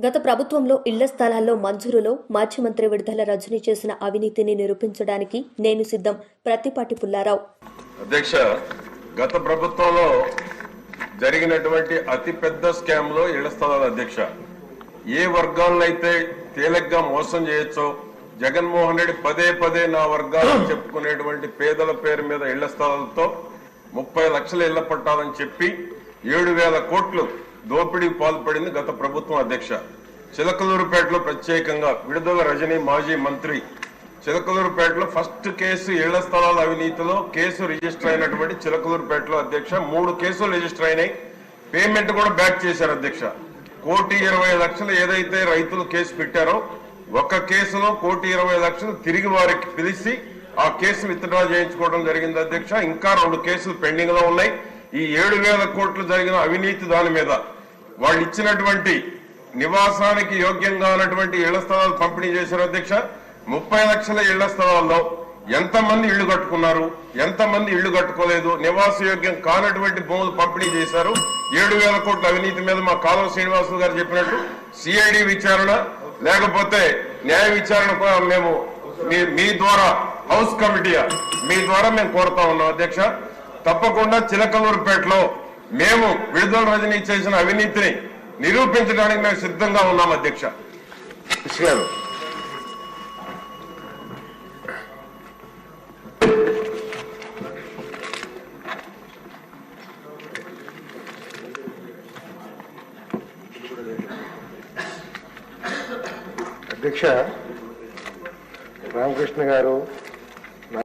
గత ప్రభుత్వంలో ఇళ్ల స్థలాల్లో మంజూరులో మాజీ మంత్రి విడుదల రజనీ చేసిన అవినీతిని నిరూపించడానికి నేను సిద్ధం. ప్రత్తిపాటి పుల్లారావు. అధ్యక్ష, గత ప్రభుత్వంలో జరిగినటువంటి అతి పెద్ద స్కామ్ లో ఇళ్ల స్థలాల అధ్యక్ష, ఏ వర్గాలనైతే తేలిగ్గా మోసం చేయొచ్చో జగన్మోహన్ రెడ్డి పదే పదే నా వర్గాలను చెప్పుకునేటువంటి పేదల పేరు మీద ఇళ్ల స్థలాలతో 30 లక్షల ఇళ్ల పట్టాలని చెప్పి 7,000 కోట్లు దోపిడీకి పాల్పడింది గత ప్రభుత్వం అధ్యక్ష. చిలకలూరుపేటలో ప్రత్యేకంగా విడుదల రజనీ మాజీ మంత్రి చిలకలూరుపేటలో ఫస్ట్ కేసు ఇళ్ల స్థలాల అవినీతిలో కేసు రిజిస్టర్ అయినటువంటి చిలకలూరుపేటలో అధ్యక్ష 3 కేసులు రిజిస్టర్ అయినాయి. పేమెంట్ కూడా బ్యాక్ చేశారు అధ్యక్ష. 1,20,00,000 ఏదైతే రైతులు కేసు పెట్టారో ఒక కేసులో 1,20,00,000 తిరిగి వారికి పిలిచి ఆ కేసు విత్డ్రా చేయించుకోవడం జరిగింది అధ్యక్ష. ఇంకా 2 కేసులు పెండింగ్ లో ఉన్నాయి. ఈ 7,000 కోట్లు జరిగిన అవినీతి దాని మీద వాళ్ళు ఇచ్చినటువంటి నివాసానికి యోగ్యంగా ఉన్నటువంటి ఇళ్ల స్థలాలు పంపిణీ చేశారు అధ్యక్ష. 30 లక్షల ఇళ్ల స్థలాల్లో ఎంతమంది ఇళ్లు కట్టుకున్నారు, ఎంతమంది ఇళ్లు కట్టుకోలేదు, నివాస యోగ్యం కానటువంటి భూములు పంపిణీ చేశారు. 7,000 కోట్ల అవినీతి మీద మా కాలువ శ్రీనివాసులు గారు చెప్పినట్టు సిఐడి విచారణ లేకపోతే న్యాయ విచారణ కూడా మేము మీ ద్వారా హౌస్ కమిటీ మీ ద్వారా మేము కోరుతా ఉన్నాం అధ్యక్ష. తప్పకుండా చిలకలూరుపేటలో మేము విడుదల రజనీ చేసిన అవినీతిని నిరూపించడానికి మేము సిద్ధంగా ఉన్నాం అధ్యక్ష. అధ్యక్ష, రామకృష్ణ గారు